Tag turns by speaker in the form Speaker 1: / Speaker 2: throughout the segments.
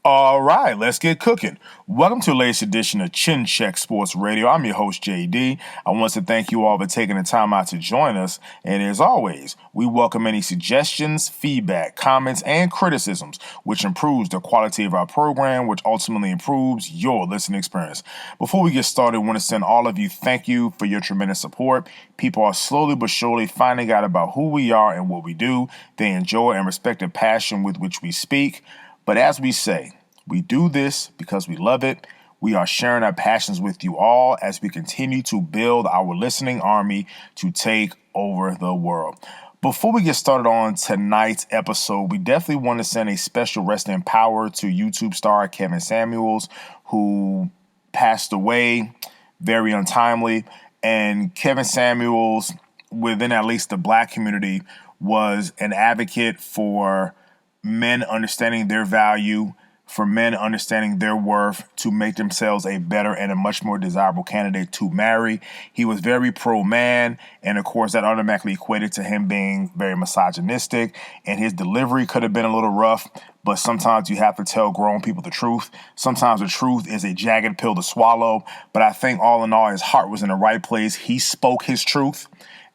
Speaker 1: All right, let's get cooking. Welcome to the latest edition of Chin Check Sports Radio. I'm your host, JD. I want to thank you all for taking the time out to join us. And as always, we welcome any suggestions, feedback, comments, and criticisms, which improves the quality of our program, which ultimately improves your listening experience. Before we get started, I want to send all of you thank you for your tremendous support. People are slowly but surely finding out about who we are and what we do. They enjoy and respect the passion with which we speak. But as we say, we do this because we love it. We are sharing our passions with you all as we continue to build our listening army to take over the world. Before we get started on tonight's episode, we definitely want to send a special rest in power to YouTube star Kevin Samuels, who passed away very untimely. And Kevin Samuels, within at least the Black community, was an advocate for men understanding their value, for men understanding their worth to make themselves a better and a much more desirable candidate to marry. He was very pro-man, and of course that automatically equated to him being very misogynistic, and his delivery could have been a little rough, but sometimes you have to tell grown people the truth. Sometimes the truth is a jagged pill to swallow, but I think all in all his heart was in the right place. He spoke his truth.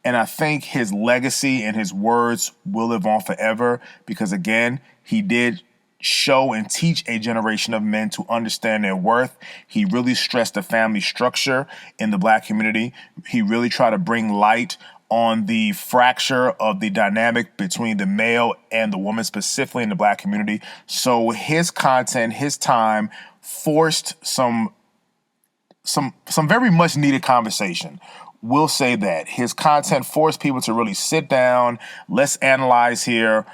Speaker 1: And I think his legacy and his words will live on forever because, again, he did show and teach a generation of men to understand their worth. He really stressed the family structure in the Black community. He really tried to bring light on the fracture of the dynamic between the male and the woman, specifically in the Black community. So his content, his time forced some very much needed conversation. We'll say that his content forced people to really sit down. Let's analyze here,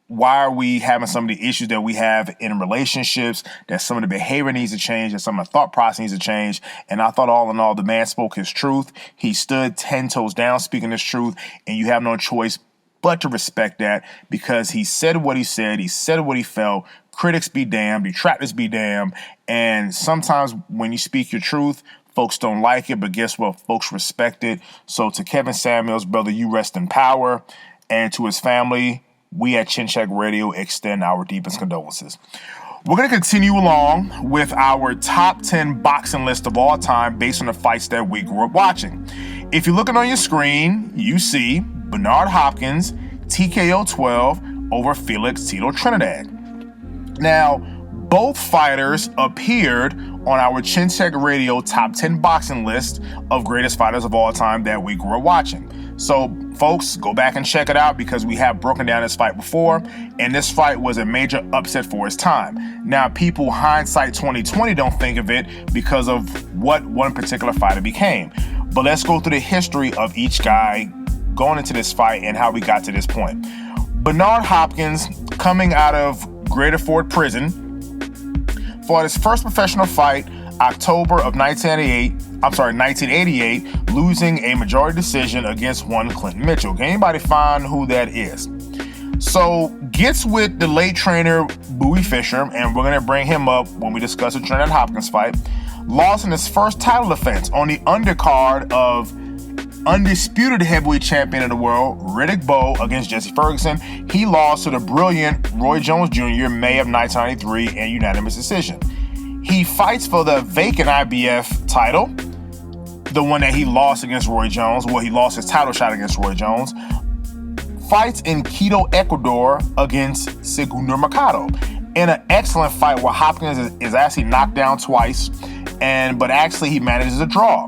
Speaker 1: why are we having some of the issues that we have in relationships, that some of the behavior needs to change, that some of the thought process needs to change. And I thought all in all, the man spoke his truth. He stood 10 toes down speaking his truth, and you have no choice but to respect that because he said what he said what he felt. Critics be damned, detractors be damned. And sometimes when you speak your truth, folks don't like it, but guess what? Folks respect it. So to Kevin Samuels, brother, you rest in power. And to his family, we at Chin Check Radio extend our deepest condolences. We're going to continue along with our top 10 boxing list of all time based on the fights that we grew up watching. If you're looking on your screen, you see Bernard Hopkins, TKO12 over Felix, Tito, Trinidad. Now, both fighters appeared on our Chin Check Radio top 10 boxing list of greatest fighters of all time that we grew up watching. So, folks, go back and check it out because we have broken down this fight before, and this fight was a major upset for its time. Now, people, hindsight 2020, don't think of it because of what one particular fighter became. But let's go through the history of each guy going into this fight and how we got to this point. Bernard Hopkins, coming out of Greater Ford Prison, fought his first professional fight October of 1988, losing a majority decision against one Clinton Mitchell. Can anybody find who that is? So gets with the late trainer Bowie Fischer, and we're going to bring him up when we discuss the Trinidad Hopkins fight. Lost in his first title defense on the undercard of undisputed heavyweight champion of the world, Riddick Bowe, against Jesse Ferguson. He lost to the brilliant Roy Jones Jr. May of 1993 in unanimous decision. He fights for the vacant IBF title, the one that he lost against Roy Jones. Well, he lost his title shot against Roy Jones. Fights in Quito, Ecuador against Segundo Mercado in an excellent fight where Hopkins is actually knocked down twice, but actually he manages a draw.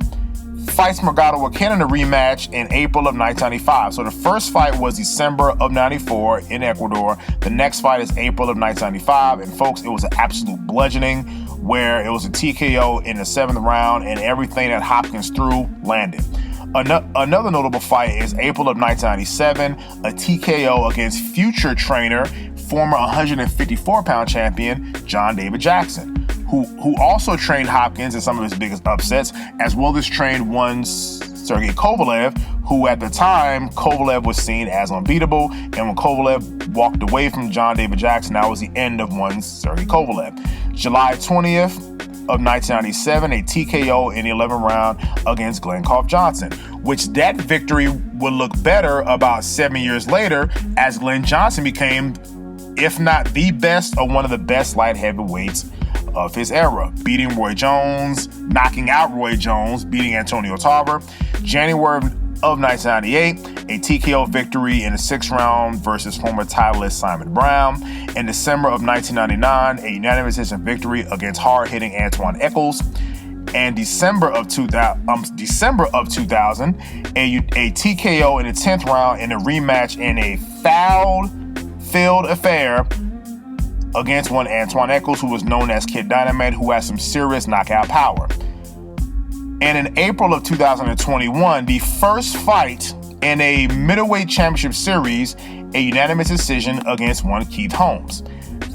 Speaker 1: Fights Mercado again in a rematch in April of 1995. So the first fight was December of 94 in Ecuador. The next fight is April of 1995. And folks, it was an absolute bludgeoning where it was a TKO in the 7th round and everything that Hopkins threw landed. Another notable fight is April of 1997, a TKO against future trainer, former 154-pound champion, John David Jackson, who also trained Hopkins in some of his biggest upsets, as well as trained one Sergey Kovalev, who at the time, Kovalev was seen as unbeatable, and when Kovalev walked away from John David Jackson, that was the end of one Sergey Kovalev. July 20th of 1997, a TKO in the 11th round against Glenn Koff Johnson, which that victory would look better about 7 years later as Glenn Johnson became if not the best, or one of the best light heavyweights of his era, beating Roy Jones, knocking out Roy Jones, beating Antonio Tarver. January of 1998, a TKO victory in the 6th round versus former titleist Simon Brown. In December of 1999, a unanimous decision victory against hard-hitting Antoine Eccles. And December of 2000, a TKO in the 10th round in a rematch in a foul-filled affair against one Antoine Eccles, who was known as Kid Dynamite, who has some serious knockout power. And in April of 2021, the first fight in a middleweight championship series, a unanimous decision against one Keith Holmes.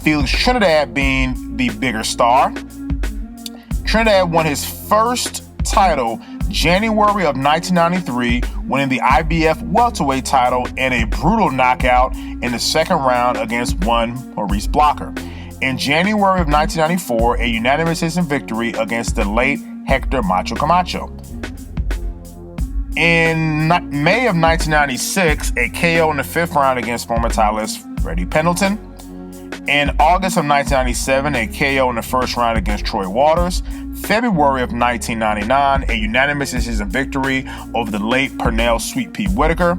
Speaker 1: Felix Trinidad being the bigger star. Trinidad won his first title January of 1993, winning the IBF welterweight title in a brutal knockout in the 2nd round against one Maurice Blocker. In January of 1994, a unanimous decision victory against the late Hector Macho Camacho. In May of 1996, a KO in the 5th round against former titleist Freddie Pendleton. In August of 1997, a KO in the 1st round against Troy Waters. February of 1999, a unanimous decision victory over the late Pernell Sweet Pea Whitaker.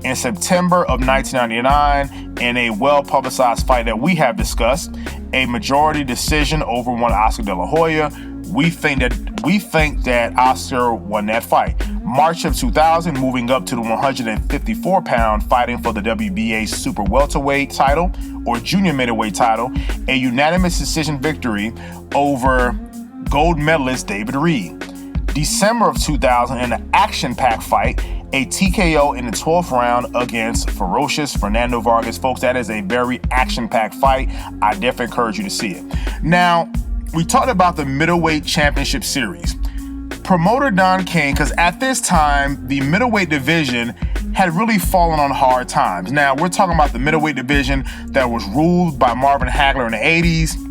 Speaker 1: In September of 1999, in a well-publicized fight that we have discussed, a majority decision over one Oscar De La Hoya. We think that Oscar won that fight. March of 2000, moving up to the 154-pound, fighting for the WBA super welterweight title or junior middleweight title, a unanimous decision victory over gold medalist David Reed. December of 2000, in an action-packed fight, a TKO in the 12th round against ferocious Fernando Vargas. Folks, that is a very action-packed fight. I definitely encourage you to see it. Now, we talked about the middleweight championship series. Promoter Don King, because at this time, the middleweight division had really fallen on hard times. Now, we're talking about the middleweight division that was ruled by Marvin Hagler in the 80s,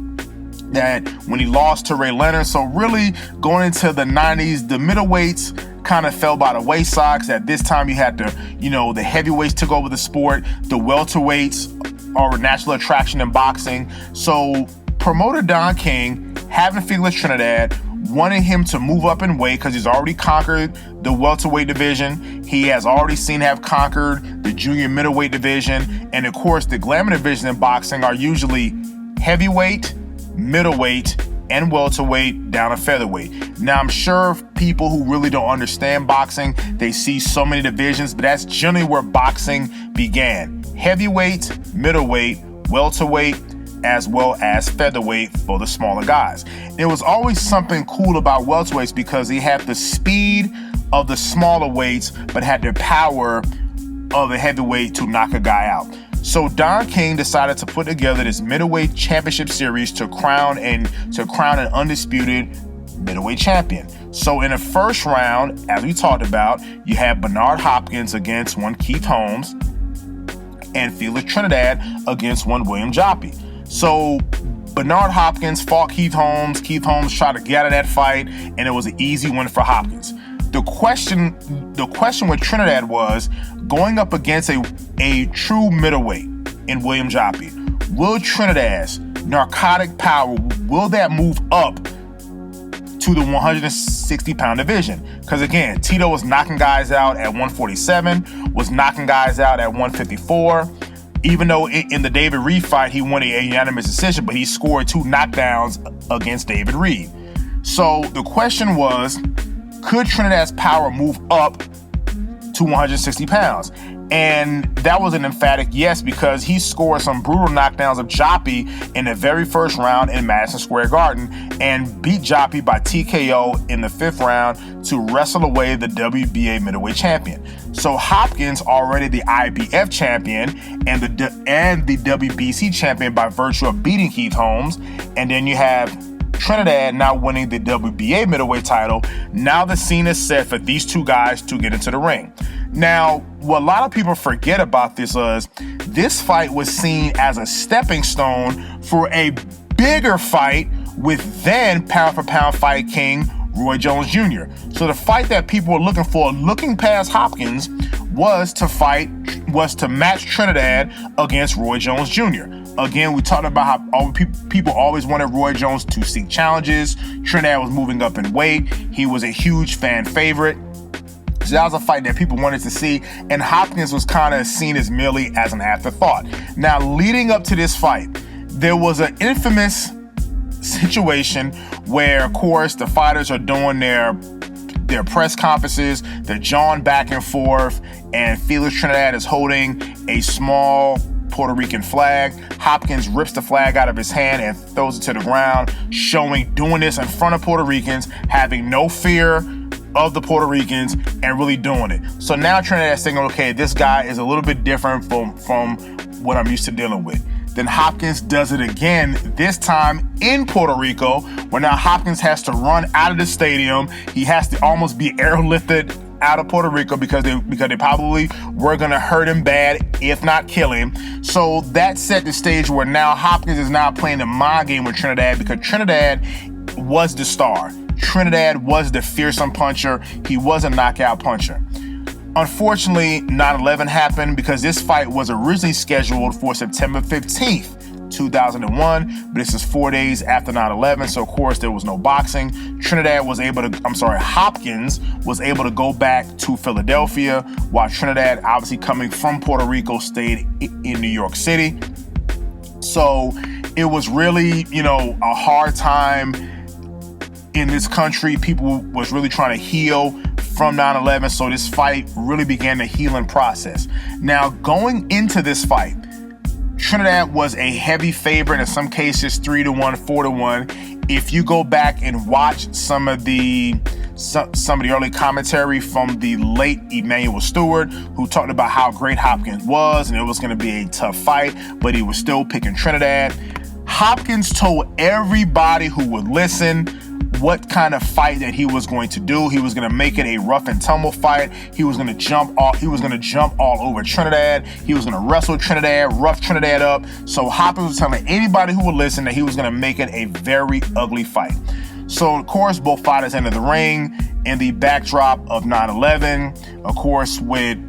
Speaker 1: that when he lost to Ray Leonard. So really going into the 90s, the middleweights kind of fell by the wayside, because at this time you had the heavyweights took over the sport. The welterweights are a natural attraction in boxing. So promoter Don King, having Felix Trinidad, wanting him to move up in weight because he's already conquered the welterweight division. He has already have conquered the junior middleweight division. And of course, the glamour division in boxing are usually heavyweight, middleweight, and welterweight down to featherweight. Now, I'm sure people who really don't understand boxing, they see so many divisions, but that's generally where boxing began. Heavyweight, middleweight, welterweight, as well as featherweight for the smaller guys. There was always something cool about welterweights because they had the speed of the smaller weights, but had the power of the heavyweight to knock a guy out. So Don King decided to put together this middleweight championship series to crown an undisputed middleweight champion. So in the 1st round, as we talked about, you have Bernard Hopkins against one Keith Holmes and Felix Trinidad against one William Joppy. So Bernard Hopkins fought Keith Holmes. Keith Holmes tried to get out of that fight, and it was an easy win for Hopkins. The question with Trinidad was going up against a true middleweight in William Joppy. Will Trinidad's narcotic power, will that move up to the 160-pound division? Because again, Tito was knocking guys out at 147, was knocking guys out at 154. Even though in the David Reed fight, he won a unanimous decision, but he scored 2 knockdowns against David Reed. So the question was, could Trinidad's power move up to 160 pounds? And that was an emphatic yes, because he scored some brutal knockdowns of Joppy in the very 1st round in Madison Square Garden and beat Joppy by TKO in the 5th round to wrestle away the WBA middleweight champion. So Hopkins, already the IBF champion and the WBC champion by virtue of beating Keith Holmes, and then you have Trinidad now winning the WBA middleweight title. Now the scene is set for these two guys to get into the ring. Now, what a lot of people forget about this is this fight was seen as a stepping stone for a bigger fight with then pound-for-pound fight king Roy Jones Jr. So the fight that people were looking for, looking past Hopkins, was to match Trinidad against Roy Jones Jr. Again, we talked about how people always wanted Roy Jones to seek challenges. Trinidad was moving up in weight. He was a huge fan favorite. So that was a fight that people wanted to see, and Hopkins was kind of seen as merely as an afterthought. Now, leading up to this fight, there was an infamous situation where, of course, the fighters are doing their press conferences, they're jawing back and forth, and Felix Trinidad is holding a small Puerto Rican flag. Hopkins rips the flag out of his hand and throws it to the ground, doing this in front of Puerto Ricans, having no fear of the Puerto Ricans and really doing it. So now Trinidad's thinking, okay, this guy is a little bit different from what I'm used to dealing with. Then Hopkins does it again, this time in Puerto Rico, where now Hopkins has to run out of the stadium. He has to almost be airlifted out of Puerto Rico because they probably were going to hurt him bad, if not kill him. So that set the stage where now Hopkins is now playing the mind game with Trinidad, because Trinidad was the star. Trinidad was the fearsome puncher. He was a knockout puncher. Unfortunately, 9/11 happened because this fight was originally scheduled for September 15th, 2001, but this is 4 days after 9/11, so of course there was no boxing. Hopkins was able to go back to Philadelphia, while Trinidad, obviously coming from Puerto Rico, stayed in New York City. So it was really, a hard time in this country. People was really trying to heal from 9/11, so this fight really began the healing process. Now, going into this fight, Trinidad was a heavy favorite, in some cases 3-1, 4-1. If you go back and watch some of the early commentary from the late Emanuel Stewart, who talked about how great Hopkins was and it was going to be a tough fight, but he was still picking Trinidad. Hopkins told everybody who would listen what kind of fight that he was going to do. He was going to make it a rough and tumble fight. He was going to jump all over Trinidad. He was going to wrestle Trinidad, rough Trinidad up. So Hopkins was telling anybody who would listen that he was going to make it a very ugly fight. So of course, both fighters entered the ring in the backdrop of 9/11, of course, with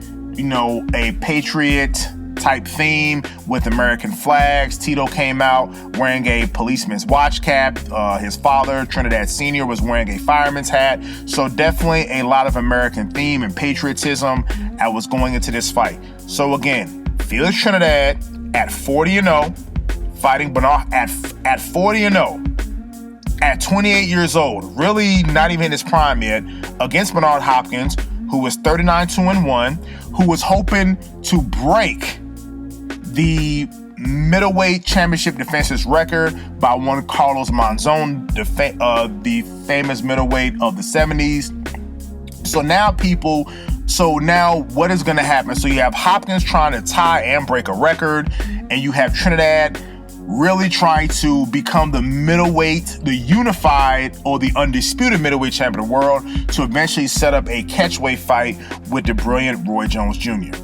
Speaker 1: a patriot type theme with American flags. Tito came out wearing a policeman's watch cap. His father, Trinidad Sr., was wearing a fireman's hat. So definitely a lot of American theme and patriotism that was going into this fight. So again, Felix Trinidad at 40-0, fighting Bernard at 40-0, at 28 years old, really not even in his prime yet, against Bernard Hopkins, who was 39-2-1, who was hoping to break the middleweight championship defenses record by one Carlos Monzon, the famous middleweight of the 70s. So now what is going to happen? So you have Hopkins trying to tie and break a record, and you have Trinidad really trying to become the middleweight, the unified or the undisputed middleweight champion of the world, to eventually set up a catchweight fight with the brilliant Roy Jones Jr.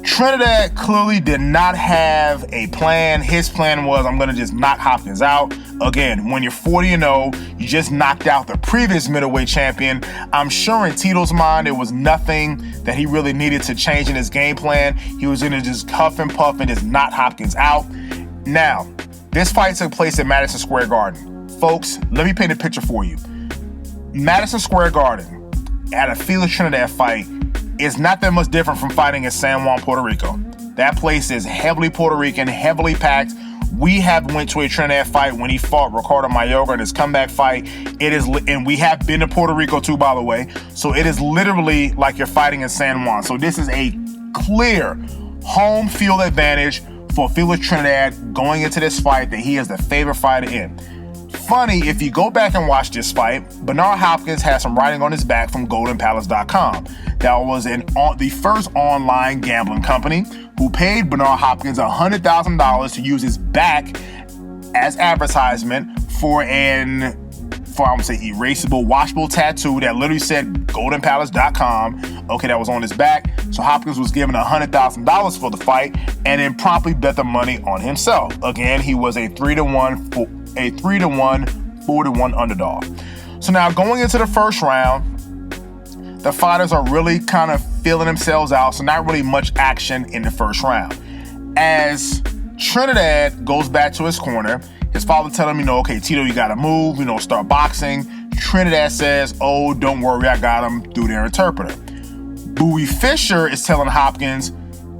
Speaker 1: Trinidad clearly did not have a plan. His plan was, I'm going to just knock Hopkins out. Again, when you're 40-0, you just knocked out the previous middleweight champion. I'm sure in Tito's mind, there was nothing that he really needed to change in his game plan. He was going to just huff and puff and just knock Hopkins out. Now, this fight took place at Madison Square Garden. Folks, let me paint a picture for you. Madison Square Garden at a Felix Trinidad fight is not that much different from fighting in San Juan, Puerto Rico. That place is heavily Puerto Rican, heavily packed. We have went to a Trinidad fight when he fought Ricardo Mayorga in his comeback fight. And we have been to Puerto Rico too, by the way. So it is literally like you're fighting in San Juan. So this is a clear home field advantage for Felix Trinidad going into this fight, that he is the favorite fighter in. Funny, if you go back and watch this fight, Bernard Hopkins had some writing on his back from GoldenPalace.com. That was the first online gambling company who paid Bernard Hopkins $100,000 to use his back as advertisement for erasable, washable tattoo that literally said GoldenPalace.com. Okay, that was on his back. So Hopkins was given $100,000 for the fight and then promptly bet the money on himself. Again, he was a 3-1, 4-1 underdog. So now going into the first round, the fighters are really kind of feeling themselves out, so not really much action in the first round. As Trinidad goes back to his corner. His father telling him, okay, Tito, you got to move, start boxing. Trinidad says, oh, don't worry, I got him, through their interpreter. Bowie Fisher is telling Hopkins,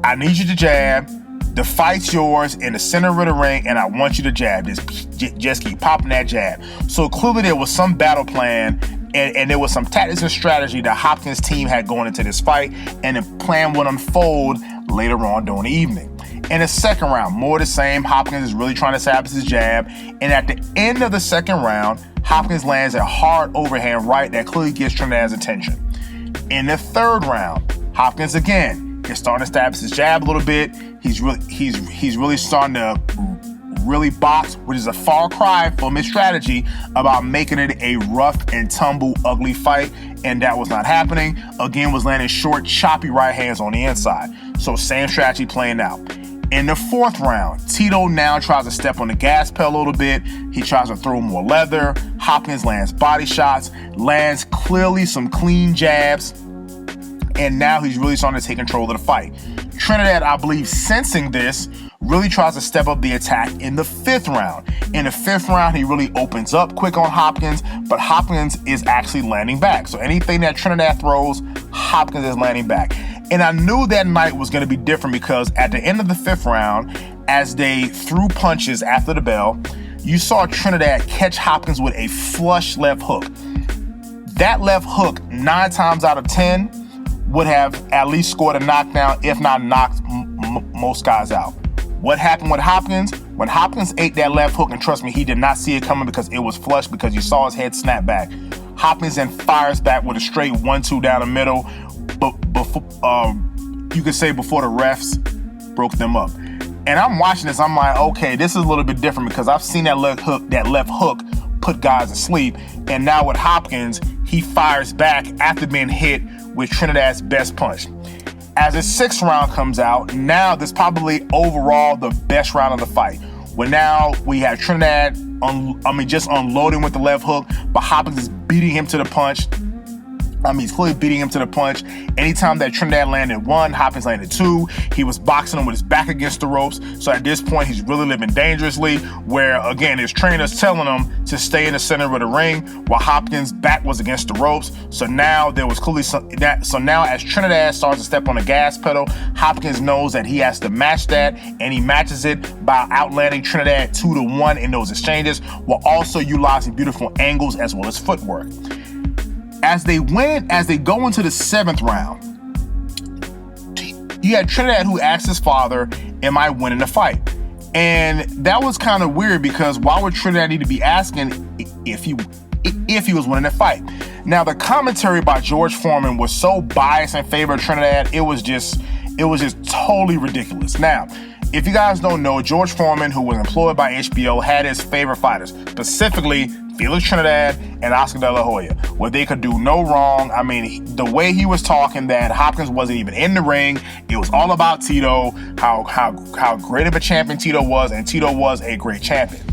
Speaker 1: I need you to jab. The fight's yours in the center of the ring, and I want you to jab. Just keep popping that jab. So clearly there was some battle plan, and there was some tactics and strategy that Hopkins' team had going into this fight, and the plan would unfold later on during the evening. In the second round, more the same. Hopkins is really trying to establish his jab, and at the end of the second round, Hopkins lands a hard overhand right that clearly gets Trinidad's attention. In the third round, Hopkins again is starting to establish his jab a little bit. He's really starting to really box, which is a far cry from his strategy about making it a rough and tumble, ugly fight, and that was not happening. Again, was landing short, choppy right hands on the inside. So same strategy playing out. In the fourth round, Tito now tries to step on the gas pedal a little bit. He tries to throw more leather. Hopkins lands body shots, lands clearly some clean jabs, and now he's really starting to take control of the fight. Trinidad, I believe, sensing this, really tries to step up the attack in the fifth round. In the fifth round, he really opens up quick on Hopkins, but Hopkins is actually landing back. So anything that Trinidad throws, Hopkins is landing back. And I knew that night was going to be different because at the end of the fifth round, as they threw punches after the bell, you saw Trinidad catch Hopkins with a flush left hook. That left hook, 9 times out of 10, would have at least scored a knockdown, if not knocked most guys out. What happened with Hopkins? When Hopkins ate that left hook, and trust me, he did not see it coming because it was flush, because you saw his head snap back. Hopkins then fires back with a straight 1-2 down the middle, but before, you could say before the refs broke them up. And I'm watching this, I'm like, okay, this is a little bit different because I've seen that left hook put guys to sleep. And now with Hopkins, he fires back after being hit with Trinidad's best punch. As the sixth round comes out, now this is probably overall the best round of the fight. Where now we have Trinidad just unloading with the left hook, but Hopkins is beating him to the punch. He's clearly beating him to the punch. Anytime that Trinidad landed 1, Hopkins landed 2. He was boxing him with his back against the ropes. So at this point, he's really living dangerously, where, again, his trainer's telling him to stay in the center of the ring while Hopkins' back was against the ropes. So now there was clearly so now as Trinidad starts to step on the gas pedal, Hopkins knows that he has to match that, and he matches it by outlanding Trinidad 2-1 in those exchanges, while also utilizing beautiful angles as well as footwork. As they go into the seventh round, you had Trinidad who asked his father, am I winning the fight? And that was kind of weird because why would Trinidad need to be asking if he was winning the fight? Now, the commentary by George Foreman was so biased in favor of Trinidad, it was just totally ridiculous. Now, if you guys don't know, George Foreman, who was employed by HBO, had his favorite fighters, specifically Felix Trinidad and Oscar De La Hoya, where they could do no wrong. I mean, the way he was talking that Hopkins wasn't even in the ring, it was all about Tito, how great of a champion Tito was, and Tito was a great champion.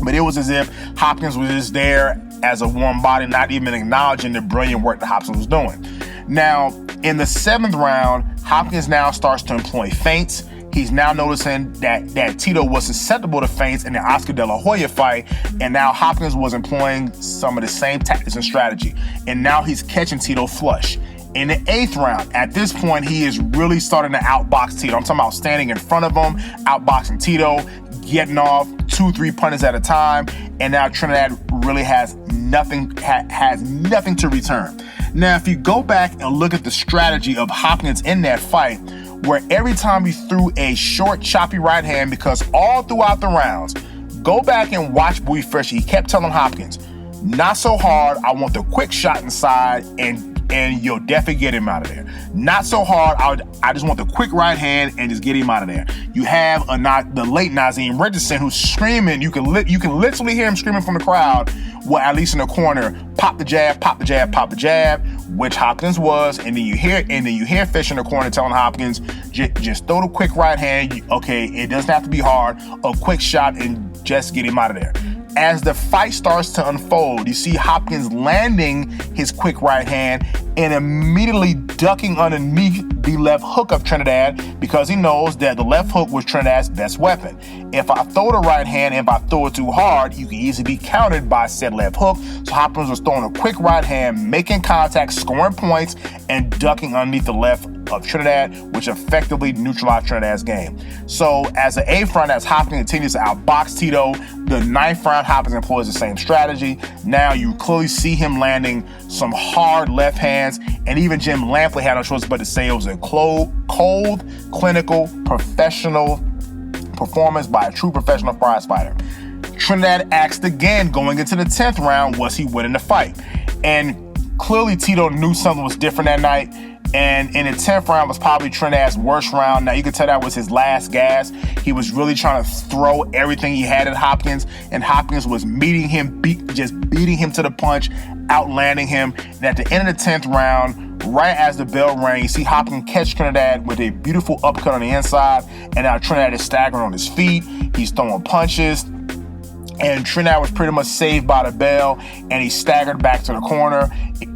Speaker 1: But it was as if Hopkins was just there as a warm body, not even acknowledging the brilliant work that Hopkins was doing. Now, in the seventh round, Hopkins now starts to employ feints. He's now noticing that Tito was susceptible to feints in the Oscar De La Hoya fight, and now Hopkins was employing some of the same tactics and strategy, and now he's catching Tito flush. In the eighth round, at this point, he is really starting to outbox Tito. I'm talking about standing in front of him, outboxing Tito, getting off 2-3 punches at a time, and now Trinidad really has nothing to return. Now, if you go back and look at the strategy of Hopkins in that fight, where every time he threw a short, choppy right hand, because all throughout the rounds, go back and watch Bowie Fisher. He kept telling Hopkins, not so hard, I want the quick shot inside, and you'll definitely get him out of there. Not so hard, I just want the quick right hand and just get him out of there. You have the late Nazim Richardson who's screaming. You can literally hear him screaming from the crowd, well, at least in the corner, pop the jab, pop the jab, pop the jab, which Hopkins was, and then you hear Fisher in the corner telling Hopkins, just throw the quick right hand. Okay, it doesn't have to be hard, a quick shot, and just get him out of there. As the fight starts to unfold, you see Hopkins landing his quick right hand and immediately ducking underneath the left hook of Trinidad because he knows that the left hook was Trinidad's best weapon. If I throw the right hand and if I throw it too hard, you can easily be countered by said left hook. So Hopkins was throwing a quick right hand, making contact, scoring points, and ducking underneath the left of Trinidad, which effectively neutralized Trinidad's game. So as an 8th round, as Hopkins continues to outbox Tito, the 9th round, Hopkins employs the same strategy. Now you clearly see him landing some hard left hands, and even Jim Lampley had no choice but to say it was a cold, clinical, professional performance by a true professional prize fighter. Trinidad asked again going into the 10th round, was he winning the fight? And clearly Tito knew something was different that night. And in the 10th round was probably Trinidad's worst round. Now you can tell that was his last gas. He was really trying to throw everything he had at Hopkins, and Hopkins was meeting him, just beating him to the punch, outlanding him. And at the end of the 10th round, right as the bell rang, you see Hopkins catch Trinidad with a beautiful uppercut on the inside, and now Trinidad is staggering on his feet. He's throwing punches. And Trinidad was pretty much saved by the bell, and he staggered back to the corner.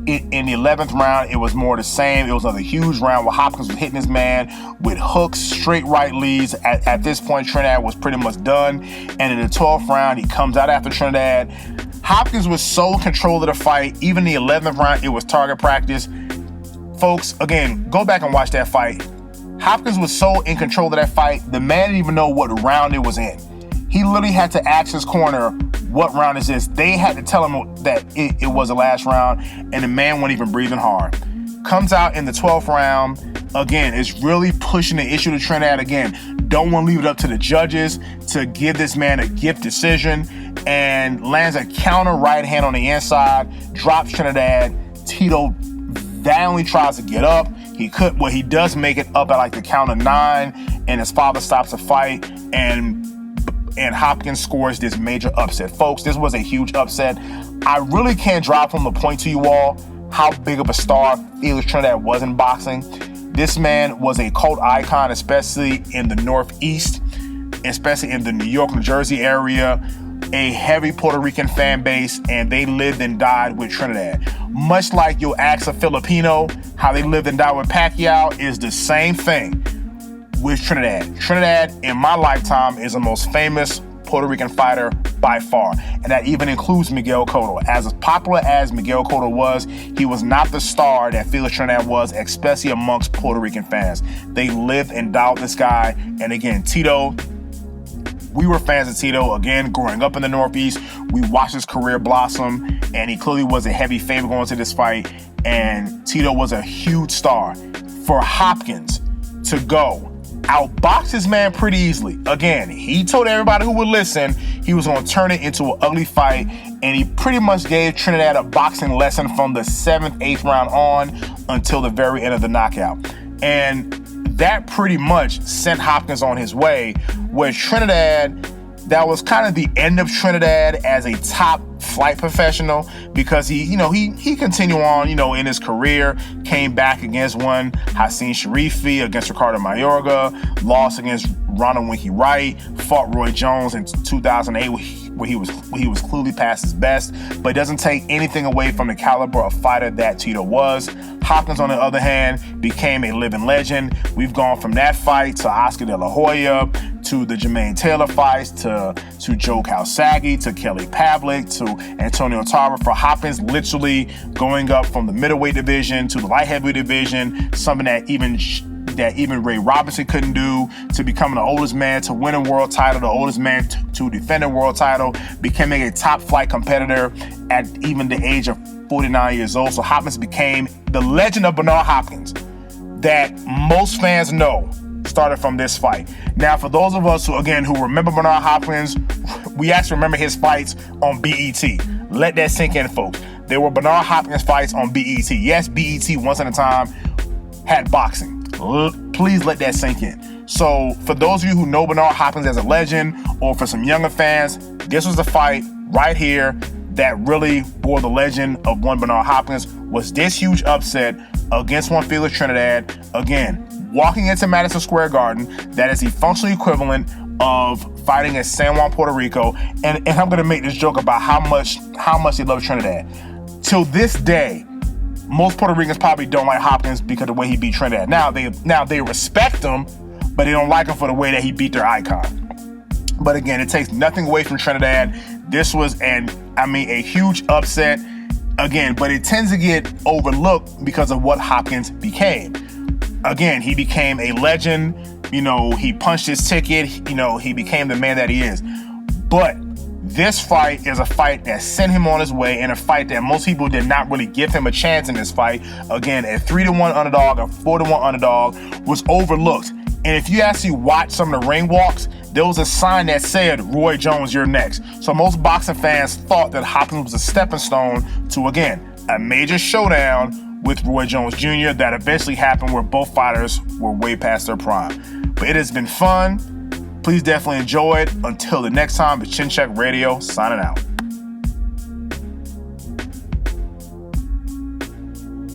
Speaker 1: In the 11th round, it was more the same. It was another huge round where Hopkins was hitting his man with hooks, straight right leads. At this point, Trinidad was pretty much done. And in the 12th round, he comes out after Trinidad. Hopkins was so in control of the fight. Even the 11th round, it was target practice. Folks, again, go back and watch that fight. Hopkins was so in control of that fight, the man didn't even know what round it was in. He literally had to ask his corner, what round is this? They had to tell him that it was the last round, and the man wasn't even breathing hard. Comes out in the 12th round. Again, is really pushing the issue to Trinidad. Again, don't want to leave it up to the judges to give this man a gift decision, and lands a counter right hand on the inside, drops Trinidad. Tito valiantly tries to get up. He does make it up at like the count of 9, and his father stops the fight, and Hopkins scores this major upset. Folks, this was a huge upset. I really can't drop from the point to you all how big of a star Felix Trinidad was in boxing. This man was a cult icon, especially in the Northeast, especially in the New York, New Jersey area, a heavy Puerto Rican fan base, and they lived and died with Trinidad. Much like you'll ask a Filipino how they lived and died with Pacquiao, is the same thing with Trinidad. Trinidad, in my lifetime, is the most famous Puerto Rican fighter by far. And that even includes Miguel Cotto. As popular as Miguel Cotto was, he was not the star that Felix Trinidad was, especially amongst Puerto Rican fans. They lived and died with this guy. And again, Tito, we were fans of Tito. Again, growing up in the Northeast, we watched his career blossom, and he clearly was a heavy favorite going into this fight. And Tito was a huge star. For Hopkins to go outbox his man pretty easily. Again, he told everybody who would listen he was going to turn it into an ugly fight, and he pretty much gave Trinidad a boxing lesson from the 7th, 8th round on until the very end of the knockout. And that pretty much sent Hopkins on his way, where Trinidad, that was kind of the end of Trinidad as a top flight professional, because he continued on, in his career, came back against one Hassan Sharifi, against Ricardo Mayorga, lost against Ronald Winky Wright, fought Roy Jones in 2008 where he was clearly past his best, but it doesn't take anything away from the caliber of fighter that Tito was. Hopkins, on the other hand, became a living legend. We've gone from that fight to Oscar De La Hoya, to the Jermaine Taylor fights, to Joe Calzaghe, to Kelly Pavlik, to Antonio Tarver. For Hopkins, literally going up from the middleweight division to the light heavyweight division, something that even Ray Robinson couldn't do, to becoming the oldest man to win a world title, the oldest man to defend a world title, becoming a top flight competitor at even the age of 49 years old. So Hopkins became the legend of Bernard Hopkins that most fans know started from this fight. Now, for those of us who remember Bernard Hopkins, we actually remember his fights on BET. Let that sink in, folks. There were Bernard Hopkins fights on BET. Yes, BET once at a time had boxing. Please let that sink in. So for those of you who know Bernard Hopkins as a legend, or for some younger fans, this was the fight right here that really bore the legend of one Bernard Hopkins, was this huge upset against one Felix Trinidad. Again, walking into Madison Square Garden, that is the functional equivalent of fighting in San Juan, Puerto Rico. And I'm going to make this joke about how much they love Trinidad. Till this day, most Puerto Ricans probably don't like Hopkins because of the way he beat Trinidad. Now they respect him, but they don't like him for the way that he beat their icon. But again, it takes nothing away from Trinidad. This was a huge upset. Again, but it tends to get overlooked because of what Hopkins became. Again, he became a legend. He punched his ticket. He became the man that he is. But this fight is a fight that sent him on his way, and a fight that most people did not really give him a chance in this fight. Again, a 3-1 underdog, a 4-1 underdog was overlooked. And if you actually watch some of the ring walks, there was a sign that said, Roy Jones, you're next. So most boxing fans thought that Hopkins was a stepping stone to, again, a major showdown with Roy Jones Jr. that eventually happened where both fighters were way past their prime. But it has been fun. Please definitely enjoy it. Until the next time, it's Chin Check Radio signing out.